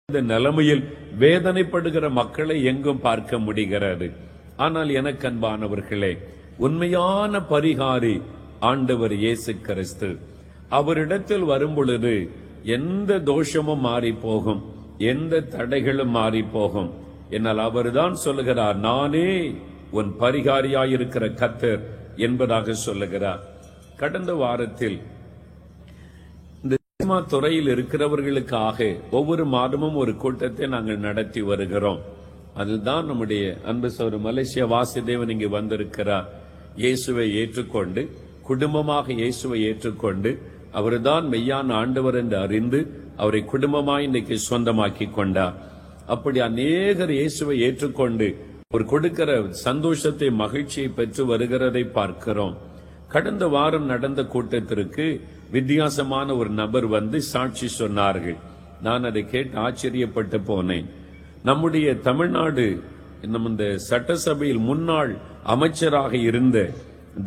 இந்த நிலைமையில் வேதனைப்படுகிற மக்களை எங்கும் பார்க்க முடிகிறது. ஆனால் எனக்கு அன்பானவர்களே, உண்மையான பரிகாரி ஆண்டவர் இயேசு கிறிஸ்து. அவரிடத்தில் வரும் பொழுது எந்த தோஷமும் மாறி போகும், எந்த தடைகளும் மாறி போகும். என்னால் அவர்தான் சொல்லுகிறார், நானே உன் பரிகாரியாயிருக்கிற கர்த்தர் என்பதாக சொல்லுகிறார். கடந்த வாரத்தில் துறையில் இருக்கிறவர்களுக்காக ஒவ்வொரு மாதமும் ஒரு கூட்டத்தை நாங்கள் நடத்தி வருகிறோம். அதுதான் நம்முடைய அன்பு சகோதரர் மலேசியா வாசுதேவன் இங்கு வந்திருக்கிறார். இயேசுவை ஏற்றுக்கொண்டு, குடும்பமாக இயேசுவை ஏற்றுக்கொண்டு, அவர்தான் மெய்யான ஆண்டவர் என்று அறிந்து அவரை குடும்பமாய் இன்னைக்கு சொந்தமாக்கி கொண்டார். அப்படி அநேகர் இயேசுவை ஏற்றுக்கொண்டு ஒரு கொடுக்கிற சந்தோஷத்தை, மகிழ்ச்சியை பெற்று வருகிறதை பார்க்கிறோம். கடந்த வாரம் நடந்த கூட்டத்திற்கு வித்தியாசமான ஒரு நபர் வந்து சாட்சி சொன்னார்கள். நான் அதை கேட்டு ஆச்சரியப்பட்டு போனேன். நம்முடைய தமிழ்நாடு இந்த சட்டசபையில் முன்னாள் அமைச்சராக இருந்த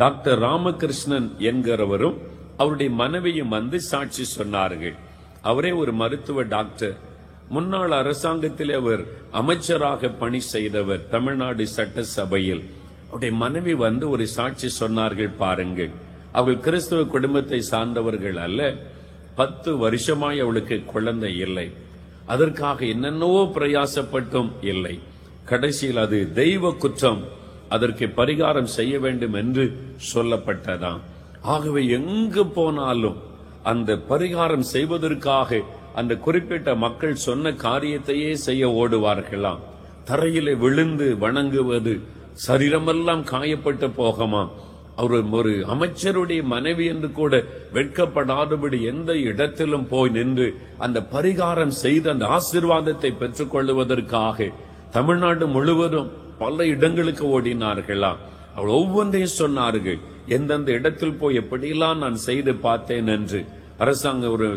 டாக்டர் ராமகிருஷ்ணன் என்கிறவரும் அவருடைய மனைவியும் வந்து சாட்சி சொன்னார்கள். அவரே ஒரு மருத்துவ டாக்டர், முன்னாள் அரசாங்கத்தில் அவர் அமைச்சராக பணி செய்தவர் தமிழ்நாடு சட்டசபையில். அவருடைய மனைவி வந்து ஒரு சாட்சி சொன்னார்கள். பாருங்கள், அவள் கிறிஸ்துவ குடும்பத்தை சார்ந்தவர்கள் அல்ல. 10 வருஷமாய் அவளுக்கு குழந்தை இல்லை. அதற்காக என்னென்னவோ பிரயாசப்பட்டும் இல்லை. கடைசியில் அது தெய்வ குற்றம், அதற்கு பரிகாரம் செய்ய வேண்டும் என்று சொல்லப்பட்டதாம். ஆகவே எங்கு போனாலும் அந்த பரிகாரம் செய்வதற்காக அந்த குறிப்பிட்ட மக்கள் சொன்ன காரியத்தையே செய்ய ஓடுவார்களாம். தரையிலே விழுந்து வணங்குவது, சரீரமெல்லாம் காயப்பட்டு போகமா. அவர் ஒரு அமைச்சருடைய மனைவி என்று கூட வெட்கப்படாதபடி எந்த இடத்திலும் போய் நின்று அந்த பரிகாரம் செய்து அந்த ஆசீர்வாதத்தை பெற்றுக் கொள்வதற்காக தமிழ்நாடு முழுவதும் பல இடங்களுக்கு ஓடினார்களாம். அவள் ஒவ்வொன்றையும் சொன்னார்கள், எந்தெந்த இடத்தில் போய் எப்படியெல்லாம் நான் செய்து பார்த்தேன் என்று. அரசாங்க ஒரு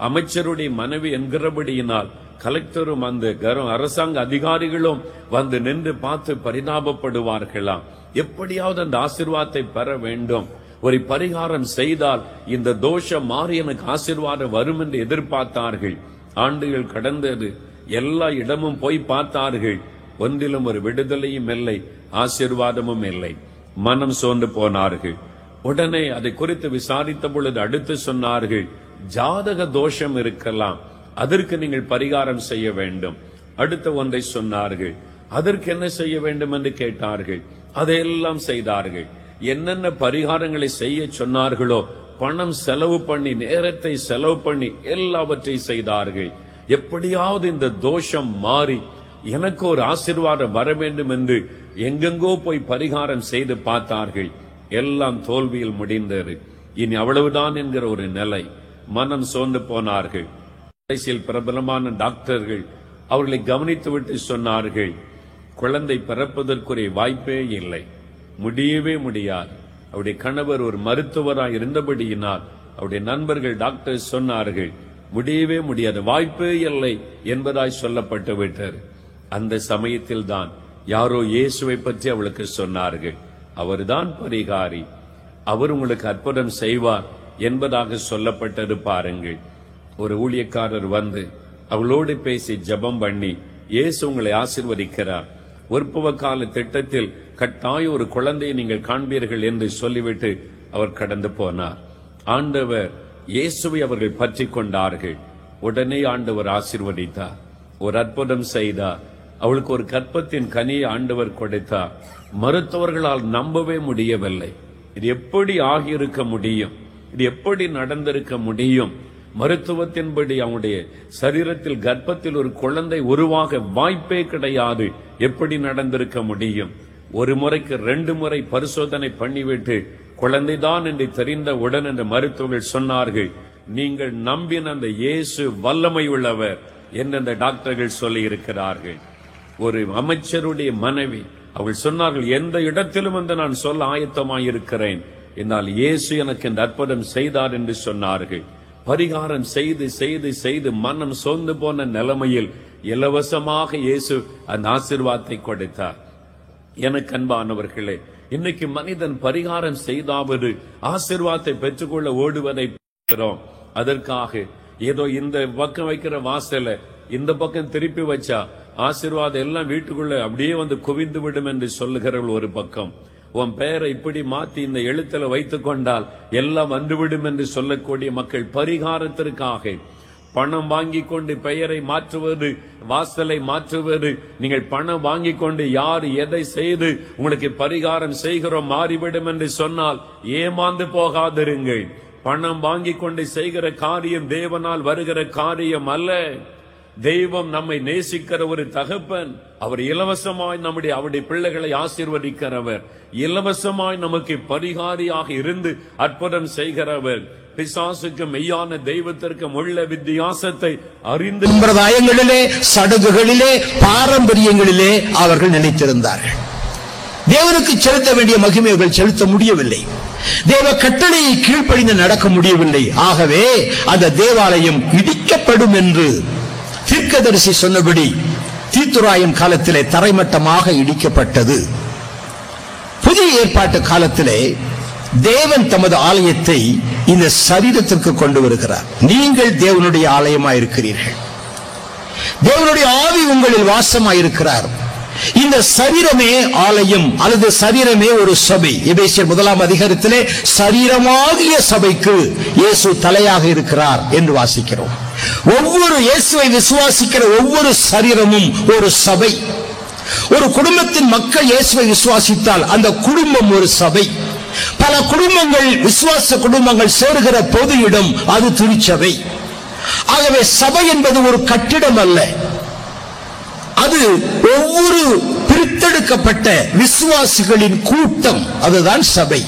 அமைச்சருடைய மனைவி என்கிறபடியினால் கலெக்டரும் அந்த அரசாங்க அதிகாரிகளும் வந்து நின்று பார்த்து பரிதாபப்படுவார்களாம். எப்படியாவது அந்த ஆசீர்வாதத்தை பெற வேண்டும், ஒரு பரிகாரம் செய்தால் இந்த தோஷம் மாறி எனக்கு ஆசீர்வாதம் வரும் என்று எதிர்பார்த்தார்கள். ஆண்டுகள் கடந்தது, எல்லா இடமும் போய் பார்த்தார்கள். ஒன்றிலும் ஒரு விடுதலையும் இல்லை, ஆசீர்வாதமும் இல்லை. மனம் சோர்ந்து போனார்கள். உடனே அதை குறித்து விசாரித்த பொழுது அடுத்து சொன்னார்கள், ஜாதக தோஷம் இருக்கலாம், அதற்கு நீங்கள் பரிகாரம் செய்ய வேண்டும். அடுத்த ஒன்றை சொன்னார்கள், அதற்கு என்ன செய்ய வேண்டும் என்று கேட்டார்கள். அதையெல்லாம் செய்தார்கள். என்னென்ன பரிகாரங்களை செய்ய சொன்னார்களோ பணம் செலவு பண்ணி, நேரத்தை செலவு பண்ணி எல்லாவற்றையும் செய்தார்கள். எப்படியாவது இந்த தோஷம் மாறி எனக்கு ஒரு ஆசீர்வாதம் வர வேண்டும் என்று எங்கெங்கோ போய் பரிகாரம் செய்து பார்த்தார்கள். எல்லாம் தோல்வியில் முடிந்தது. இனி அவ்வளவுதான் என்கிற ஒரு நிலை. மனம் சோர்ந்து போனார்கள். கடைசியில் பிரபலமான டாக்டர்கள் அவர்களை கவனித்துவிட்டு சொன்னார்கள், குழந்தை பிறப்பதற்குரிய வாய்ப்பே இல்லை, முடியவே முடியாது. அவருடைய கணவர் ஒரு மருத்துவராய் இருந்தபடியினால் அவருடைய நண்பர்கள் டாக்டர் சொன்னார்கள், முடியவே முடியாது, வாய்ப்பே இல்லை என்பதாய் சொல்லப்பட்டு விட்டார். அந்த சமயத்தில் தான் யாரோ இயேசுவை பற்றி அவளுக்கு சொன்னார்கள். அவர்தான் பரிகாரி, அவர் உங்களுக்கு அற்புதம் செய்வார் என்பதாக சொல்லப்பட்டது. பாருங்கள், ஒரு ஊழியக்காரர் வந்து அவளோடு பேசி ஜெபம் பண்ணி, இயேசு உங்களை ஆசீர்வதிக்கிறார், உற்பவ கால திட்டத்தில் கட்டாய ஒரு குழந்தையை நீங்கள் காண்பீர்கள் என்று சொல்லிவிட்டு அவர் கடந்து போனார். ஆண்டவர் இயேசுவை அவர்கள் பற்றி கொண்டார்கள். உடனே ஆண்டவர் ஆசீர்வதித்தார், ஒரு அற்புதம் செய்தார். அவளுக்கு ஒரு கற்பத்தின் கனியை ஆண்டவர் கொடுத்தார். மருத்துவர்களால் நம்பவே முடியவில்லை. இது எப்படி ஆகியிருக்க முடியும், இது எப்படி நடந்திருக்க முடியும்? மருத்துவத்தின்படி அவனுடைய சரீரத்தில் கர்ப்பத்தில் ஒரு குழந்தை உருவாக வாய்ப்பே கிடையாது, எப்படி நடந்திருக்க முடியும்? ஒரு முறைக்கு 2 முறை பரிசோதனை பண்ணிவிட்டு குழந்தைதான் என்று தெரிந்த உடன் அந்த மருத்துவர்கள் சொன்னார்கள், நீங்கள் நம்பின அந்த இயேசு வல்லமை உள்ளவர் என்று அந்த டாக்டர்கள் சொல்லி இருக்கிறார்கள். ஒரு அமைச்சருடைய மனைவி அவள் சொன்னார்கள், எந்த இடத்திலும் வந்து நான் சொல்ல ஆயத்தமாயிருக்கிறேன், என்னால் இயேசு எனக்கு இந்த அற்புதம் செய்தார் என்று சொன்னார்கள். பரிகாரம் செய்து செய்து செய்து மனம் சோர்ந்து போன நிலைமையில் இலவசமாக இயேசு அந்த ஆசீர்வாதத்தை கொடுத்தார். எனக்கு அன்பானவர்களே, இன்னைக்கு மனிதன் பரிகாரம் செய்தாவது ஆசீர்வாதத்தை பெற்றுக்கொள்ள ஓடுவதை பார்க்கிறோம். அதற்காக ஏதோ இந்த பக்கம் வைக்கிற வாசல இந்த பக்கம் திருப்பி வச்சா ஆசீர்வாதம் எல்லாம் வீட்டுக்குள்ள அப்படியே வந்து குவிந்து விடும் என்று சொல்லுகிறவர்கள் ஒரு பக்கம், உன் பெயரை இப்படி மாத்தி இந்த எழுத்துல வைத்துக் கொண்டால் எல்லாம் வந்துவிடும் என்று சொல்லக்கூடிய மக்கள். பரிகாரத்திற்காக பணம் வாங்கி கொண்டு பெயரை மாற்றுவது, வாசலை மாற்றுவது, நீங்கள் பணம் வாங்கி கொண்டு யார் எதை செய்து உங்களுக்கு பரிகாரம் செய்கிறோம் மாறிவிடும் என்று சொன்னால் ஏமாந்து போகாதிருங்கள். பணம் வாங்கி கொண்டு செய்கிற காரியம் தேவனால் வருகிற காரியம் அல்ல. தெய்வம் நம்மை நேசிக்கிற ஒரு தகப்பன். அவர் இலவசமாய் அவருடைய பிள்ளைகளை ஆசீர்வதிக்கிறவர். இலவசமாய் நமக்கு பரிகாரியாக இருந்து அற்புதம் செய்கிறவர். பிசாசுக்கு மெய்யான தெய்வத்திற்கு உள்ள வித்தியாசத்தை அறிந்து சம்பிரதாயங்களிலே, சடங்குகளிலே, பாரம்பரியங்களிலே அவர்கள் நினைத்திருந்தார்கள். தேவனுக்கு செலுத்த வேண்டிய மகிமைகள் செலுத்த முடியவில்லை. தேவ கட்டளையை கீழ்ப்படிந்து நடக்க முடியவில்லை. ஆகவே அந்த தேவாலயம் இடிக்கப்படும் என்று தீர்க்கதரிசி சொன்னபடி தீத்துராயம் காலத்திலே தரைமட்டமாக இடிக்கப்பட்டது. புதிய ஏற்பாட்டு காலத்திலே தேவன் தமது ஆலயத்தை இந்த சரீரத்திற்கு கொண்டு வருகிறார். நீங்கள் தேவனுடைய ஆலயமாயிருக்கிறீர்கள். தேவனுடைய ஆவி உங்களில் வாசமாயிருக்கிறார். இந்த சரீரமே ஆலயம் அல்லது சரீரமே ஒரு சபை. எபேசியர் 1 அதிகாரத்திலே சரீரமாகிய சபைக்கு இயேசு தலையாக இருக்கிறார் என்று வாசிக்கிறோம். ஒவ்வொரு இயேசுவை விசுவாசிக்கிற ஒவ்வொரு சரீரமும் ஒரு சபை. ஒரு குடும்பத்தின் மக்கள் இயேசுவை விசுவாசித்தால் அந்த குடும்பம் ஒரு சபை. பல குடும்பங்கள், விசுவாச குடும்பங்கள் சேருகிற பொது இடம், அது திருச்சபை. ஆகவே சபை என்பது ஒரு கட்டிடம் அல்ல, அது ஒவ்வொரு பிரித்தெடுக்கப்பட்ட விசுவாசிகளின் கூட்டம். அதுதான் சபை.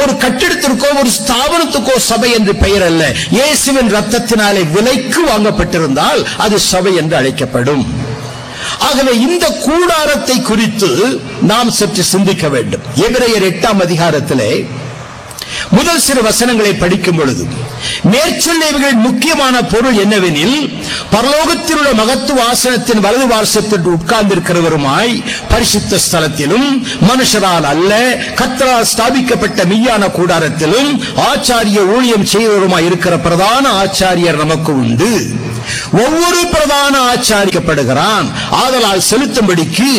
ஒரு கட்டிடத்திற்கோ ஒரு ஸ்தாபனத்துக்கோ சபை என்று பெயர் அல்ல. இயேசுவின் ரத்தத்தினாலே விலைக்கு வாங்கப்பட்டிருந்தால் அது சபை என்று அழைக்கப்படும். ஆகவே இந்த கூடாரத்தை குறித்து நாம் சற்று சிந்திக்க வேண்டும். எபிரேயர் 8 அதிகாரத்திலே முதல் சிறு வசனங்களை படிக்கும் பொழுது மேற்சொல்லியவர்கள் முக்கியமான பொருள் என்னவெனில், பரலோகத்தில் உள்ள மகத்துவ ஆசனத்தின் வலது வாசத்தில் உட்கார்ந்திருக்கிறவருமாய் பரிசுத்த ஸ்தலத்திலும் மனுஷரால் அல்ல கர்த்தரால் ஸ்தாபிக்கப்பட்ட மெய்யான கூடாரத்திலும் ஆச்சாரிய ஊழியம் செய்வருமாய் இருக்கிற பிரதான ஆச்சாரியர் நமக்கு உண்டு. ஒவ்வொரு பிரதான ஆச்சாரிக்கப்படுகிறான். ஆதலால் செலுத்தும்படிக்கு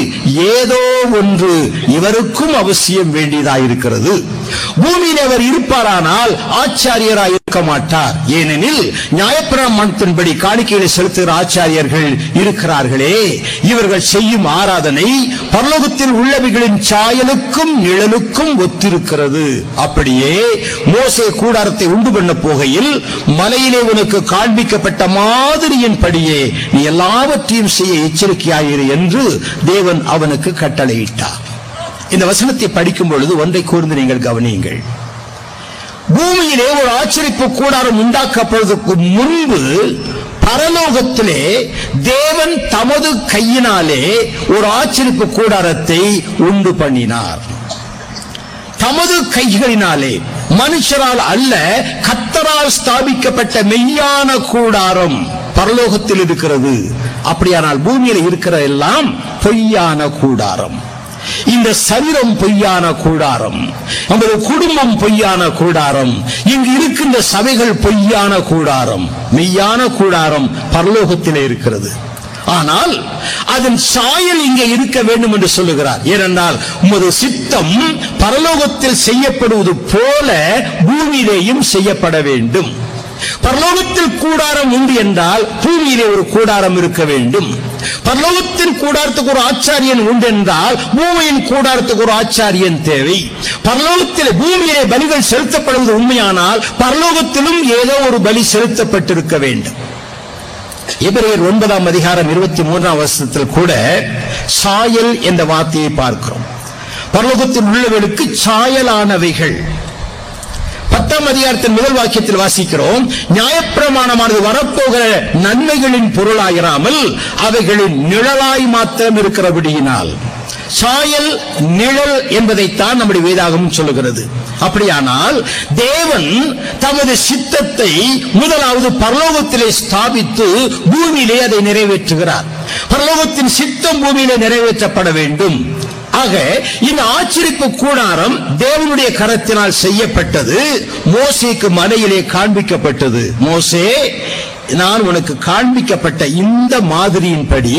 ஏதோ ஒன்று இவருக்கும் அவசியம் வேண்டியதாயிருக்கிறது. பூமியில் அவர் இருப்பாரானால் ஆச்சாரியராய் இருக்க மாட்டார். ஏனெனில் நியாயப்பிரமாணத்தின்படி காணிக்கைகளை செலுத்துகிற ஆச்சாரியர்கள் இருக்கிறார்களே, இவர்கள் செய்யும் ஆராதனை பரலோகத்தில் உள்ளவைகளின் சாயலுக்கும் நிழலுக்கும் ஒத்திருக்கிறது. அப்படியே மோசே கூடாரத்தை உண்டு பண்ண போகையில் மலையிலே உனக்கு காண்பிக்கப்பட்ட மாதிரியின் படியே நீ எல்லாவற்றையும் செய்ய எச்சரிக்கையாயிரு என்று தேவன் அவனுக்கு கட்டளையிட்டார். இந்த வசனத்தை படிக்கும் பொழுது ஒன்றை கூர்ந்து நீங்கள் கவனியுங்கள். பூமியிலே ஒரு ஆச்சரிப்பு கூடாரம் உண்டாக்கப்படுவதற்கு முன்பு பரலோகத்திலே தேவன் தமது கையினாலே ஒரு ஆச்சரிப்பு கூடாரத்தை உண்டு பண்ணினார். தமது கைகளினாலே, மனுஷரால் அல்ல, கர்த்தரால் ஸ்தாபிக்கப்பட்ட மெய்யான கூடாரம் பரலோகத்தில் இருக்கிறது. அப்படியானால் பூமியில் இருக்கிற எல்லாம் பொய்யான கூடாரம். இந்த சரீரம் பொய்யான கூடாரம், நமது குடும்பம் பொய்யான கூடாரம், இங்கு இருக்கின்ற சபைகள் பொய்யான கூடாரம். மெய்யான கூடாரம் பரலோகத்திலே இருக்கிறது. ஆனால் அதன் சாயல் இங்கே இருக்க வேண்டும் என்று சொல்லுகிறார். ஏனென்றால் உமது சித்தம் பரலோகத்தில் செய்யப்படுவது போல பூமியிலேயும் செய்யப்பட வேண்டும். பரலோகத்தில் கூடாரம் உண்டு என்றால் பூமியிலே ஒரு கூடாரம் இருக்க வேண்டும். பரலோகத்தின் கூடாரத்துக்கு ஒரு ஆச்சாரியன் உண்டு என்றால் பூமியின் கூடாரத்துக்கு ஒரு ஆச்சாரியன் தேவை. பரலோகத்தில் பூமியிலே பலிகள் செலுத்தப்படுவது உண்மையானால் பரலோகத்திலும் ஏதோ ஒரு பலி செலுத்தப்பட்டிருக்க வேண்டும். எபிரேயர் 9 அதிகாரம் 23 வசனத்தில் கூட சாயல் என்ற வார்த்தையை பார்க்கிறோம். பரலோகத்தில் உள்ளவர்களுக்கு சாயலானவைகள். 10 அதிகாரத்தின் முதல் வாக்கியத்தில் வாசிக்கிறோம், நியாயப்பிரமாணமானது வரப்போகிற நன்மைகளின் பொருளாயிராமல் அவைகளின் நிழலாய் மாத்திரம் இருக்கிறபடியினால். சாயல், நிழல் என்பதைத்தான் நம்முடைய வேதாகமம் சொல்லுகிறது. அப்படியானால் தேவன் தமது சித்தத்தை முதலாவது பரலோகத்திலே ஸ்தாபித்து பூமியிலே அதை நிறைவேற்றுகிறார். பரலோகத்தின் சித்தம் பூமியிலே நிறைவேற்றப்பட வேண்டும். ஆக இந்த ஆச்சரிப்பு கூடாரம் தேவனுடைய கரத்தினால் செய்யப்பட்டது. மோசேக்கு மலையிலே காண்பிக்கப்பட்டது. மோசே, நான் உனக்கு காண்பிக்கப்பட்ட இந்த மாதிரியின்படி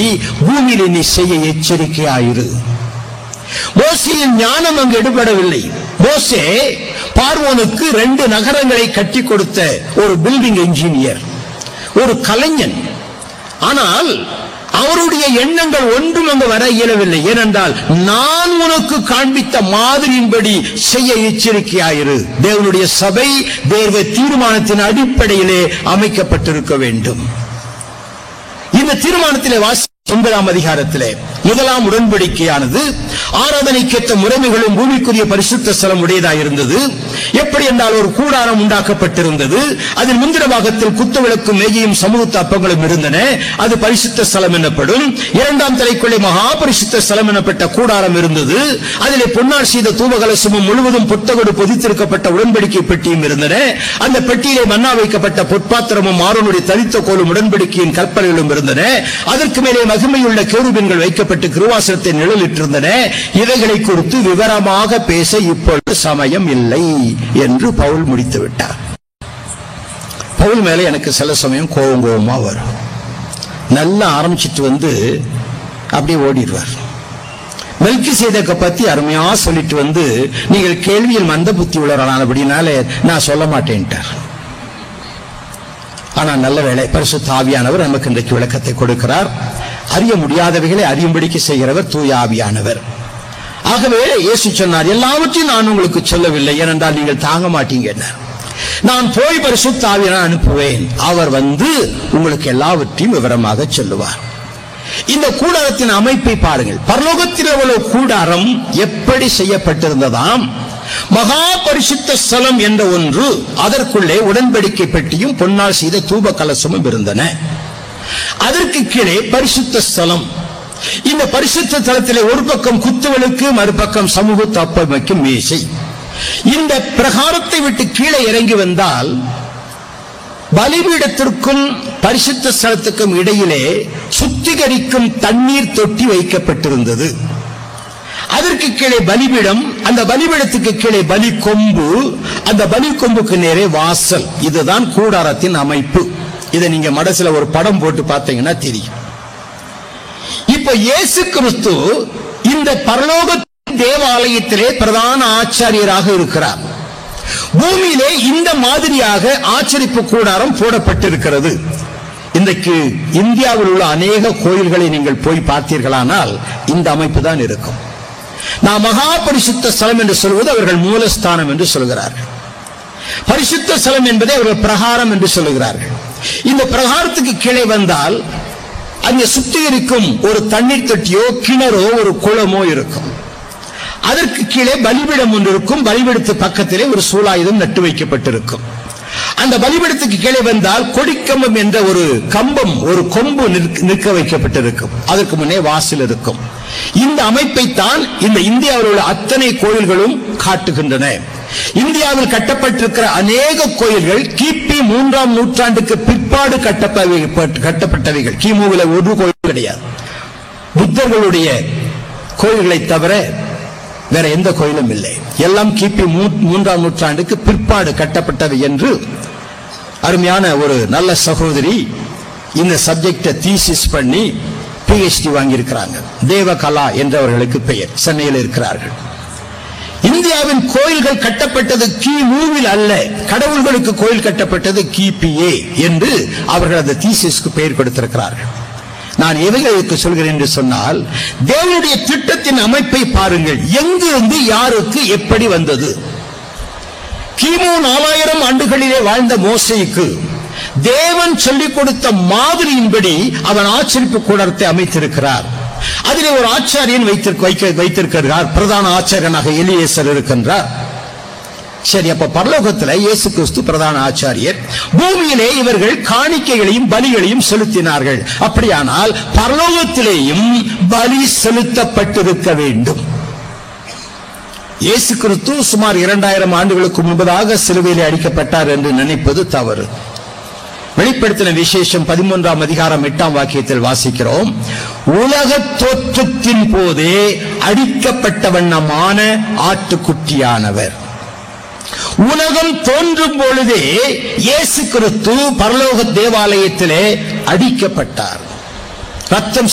பூமியிலே நீ செய்ய எச்சரிக்கையாயிரு. மோசேயின் ஞானம் அங்கு எடுபடவில்லை. மோசே பார்வோனுக்கு 2 நகரங்களை கட்டி கொடுத்த ஒரு பில்டிங் இன்ஜினியர், ஒரு கலைஞன். ஆனால் அவருடைய எண்ணங்கள் ஒன்றும் அங்கு வர இயலவில்லை. ஏனென்றால் நான் உனக்கு காண்பித்த மாதிரியின்படி செய்ய எச்சரிக்கையாயிரு. தேவனுடைய சபை தேவ தீர்மானத்தின் அடிப்படையிலே அமைக்கப்பட்டிருக்க வேண்டும். இந்த தீர்மானத்திலே 9ஆம் அதிகாரத்திலே முதலாம் உடன்படிக்கையானது ஆராதனைக்கேற்ற முறைமைகளும் பூமிக்குரிய பரிசுத்த ஸ்தலம் உடையதாயிருந்தது. எப்படி என்றால் ஒரு கூடாரம் உண்டாக்கப்பட்டிருந்தது. அதில் முந்திர பாகத்தில் குத்துவிளக்கும் மேஜையும் சமூகத்து அப்பங்களும் இருந்தன. அது பரிசுத்த ஸ்தலம் எனப்படும். 2ஆம் தலைக்குள்ளே மகா பரிசுத்த ஸ்தலம் எனப்பட்ட கூடாரம் இருந்தது. அதிலே பொன்னால் செய்த தூபகலசமும் முழுவதும் பொத்தகோடு பொதித்திருக்கப்பட்ட உடன்படிக்கை பெட்டியும் இருந்தன. அந்த பெட்டியிலே மன்னா வைக்கப்பட்ட பொற்பாத்திரமும் ஆரோனுடைய தரித்த கோலும் உடன்படிக்கையின் கற்பனைகளும் இருந்தன. அதற்கு மேலே மகிமையுள்ள கேருபீன்கள் வைக்கப்பட்டு கிருபாசனத்தை நிழலிட்டிருந்தன. இவைகளை குறித்து விவரமாக பேச இப்பொழுது சமயம் இல்லை என்று பவுல் முடித்து விட்டார். பவுல் மேல எனக்கு சில சமயம் கோபமா வரும். நல்லா ஆரம்பிச்சிட்டு வந்து அப்படியே ஓடிடுவார். மெல்கிசேதேக்கை பத்தி அருமையா சொல்லிட்டு வந்து நீங்கள் கேள்வியில் மந்த புத்தி உள்ளவர்களானபடினாலே நான் சொல்ல மாட்டேன்ட்டார். ஆனா நல்ல வேளை பரிசுத்த ஆவியானவர் நமக்கு இன்றைக்கு விளக்கத்தை கொடுக்கிறார். அறிய முடியாதவைகளை அறியும்படிக்கு செய்கிறவர் தூய ஆவியானவர். ஆகவே இயேசு சொன்னார், எல்லாவற்றையும் நான் உங்களுக்கு சொல்லவில்லை, ஏனென்றால் நீங்கள் தாங்க மாட்டீங்க. நான் போய் பரிசுத்த ஆவியை அனுப்புவேன். அவர் வந்து உங்களுக்கு எல்லாவற்றையும் விவரமாக சொல்லுவார். இந்த கூடாரத்தின் அமைப்பை பாருங்கள். பரலோகத்தில் உள்ள கூடாரம் எப்படி செய்யப்பட்டிருந்ததாம்? மகா பரிசுத்த ஸ்தலம் என்ற ஒன்று, அதற்குள்ளே உடன்படிக்கை பெட்டியும் பொன்னால் செய்த தூப கலசமும் இருந்தன. அதற்கு கீழே பரிசுத்த ஸ்தலம். இந்த பரிசுத்த ஸ்தலத்திலே ஒரு பக்கம் குத்துவிளக்கு, மறுபக்கம் சமூக தப்பம் வைக்கும் மேசை. இந்த பிரகாரத்தை விட்டு கீழே இறங்கி வந்தால் பலிபீடத்திற்கும் பரிசுத்த ஸ்தலத்துக்கும் இடையிலே சுத்திகரிக்கும் தண்ணீர் தொட்டி வைக்கப்பட்டிருந்தது. அதற்கு கீழே பலிபீடம், அந்த பலிபீடத்துக்கு கீழே பலி கொம்பு, அந்த பலி கொம்புக்கு நேரே வாசல். இதுதான் கூடாரத்தின் அமைப்பு. இதை நீங்க மனசுல ஒரு படம் போட்டு பார்த்தீங்கன்னா தெரியும். இப்ப இயேசு கிறிஸ்து இந்த பரலோக தேவாலயத்திலே பிரதான ஆச்சாரியராக இருக்கிறார். பூமியிலே இந்த மாதிரியாக ஆச்சரிப்பு கூடாரம் போடப்பட்டிருக்கிறது. இன்றைக்கு இந்தியாவில் உள்ள அநேக கோயில்களை நீங்கள் போய் பார்த்தீர்களானால் இந்த அமைப்பு தான் இருக்கும். நான் மகா பரிசுத்த ஸ்தலம் என்று சொல்வது அவர்கள் மூலஸ்தானம் என்று சொல்கிறார்கள். பரிசுத்த ஸ்தலம் என்பதை அவர்கள் பிரகாரம் என்று சொல்லுகிறார்கள். இந்த பிரகாரத்துக்கு கீழே வந்தால் அங்கே சுத்திகரிக்கும் ஒரு தண்ணீர் தொட்டியோ கிணறோ ஒரு குளமோ இருக்கும். அதற்கு கீழே பலிபீடம் ஒன்று இருக்கும். பலிபீடத்து பக்கத்திலே ஒரு சூலாயுதம் நட்டு வைக்கப்பட்டிருக்கும். அந்த பலிபீடத்துக்கு கீழே வந்தால் கொடிக்கம்பம் என்ற ஒரு கம்பம், ஒரு கொம்பு நிற்க வைக்கப்பட்டிருக்கும். அதற்கு முன்னே வாசல் இருக்கும். இந்த அமைப்பை தான் இந்த இந்தியாவில் உள்ள அத்தனை கோயில்களும் காட்டுகின்றன. இந்தியாவில் கட்டப்பட்டிருக்கிற அநேக கோயில்கள் கிபி 3ஆம் நூற்றாண்டுக்கு பிற்பாடு கட்டப்பட்டவைகள். கிமுவில் ஒரு கோயில் கிடையாது. புத்தர்களுடைய கோயில்களை தவிர வேற எந்த கோயிலும் இல்லை. எல்லாம் கிபி 3ஆம் நூற்றாண்டுக்கு பிற்பாடு கட்டப்பட்டவை என்று அருமையான ஒரு நல்ல சகோதரி இந்த சப்ஜெக்டை தீசிஸ் பண்ணி PhD வாங்கியிருக்கிறாங்க. தேவகலா என்றவர்களுக்கு பெயர். சென்னையில் இருக்கிறார்கள். இந்தியாவின் கோயில்கள் கட்டப்பட்டது கிமுவில் அல்ல. கடவுள்களுக்கு கோயில் கட்டப்பட்டது கிபிஏ என்று அவர்கள் அந்த தீசிஸ்க்கு பெயர் கொடுத்திருக்கிறார்கள். நான் எவைகளுக்கு சொல்கிறேன் என்று சொன்னால், தேவனுடைய திட்டத்தின் அமைப்பை பாருங்கள். எங்கிருந்து யாருக்கு எப்படி வந்தது? கிமு 4000 ஆண்டுகளிலே வாழ்ந்த மோசேக்கு தேவன் சொல்லிக் கொடுத்த மாதிரியின்படி அவன் ஆச்சரிப்பு கூடாரத்தை அமைத்திருக்கிறார். அதிலே ஒரு ஆச்சாரியன் வைத்திருக்கிறார். பிரதான ஆச்சாரியனாக எலியேசர் இருக்கின்றார். சரி, அப்ப பரலோகத்தில் இயேசு கிறிஸ்து பிரதான ஆச்சாரியர். பூமியிலே இவர்கள் காணிக்கைகளையும் பலிகளையும் செலுத்தினார்கள். அப்படியானால் பரலோகத்திலேயும் பலி செலுத்தப்பட்டிருக்க வேண்டும். இயேசு கிறிஸ்து சுமார் 2000 ஆண்டுகளுக்கு முன்பதாக சிலுவையிலே அடிக்கப்பட்டார் என்று நினைப்பது தவறு. வெளிப்படுத்தின விசேஷம் 13ஆம் அதிகாரம் 8ஆம் வாக்கியத்தில் வாசிக்கிறோம், உலக தோற்றத்தின் போதே அடிக்கப்பட்ட வண்ணமான ஆட்டுக்குட்டியானவர். உலகம் தோன்றும் பொழுதே இயேசு கிறிஸ்து பரலோக தேவாலயத்திலே அடிக்கப்பட்டார். ரத்தம்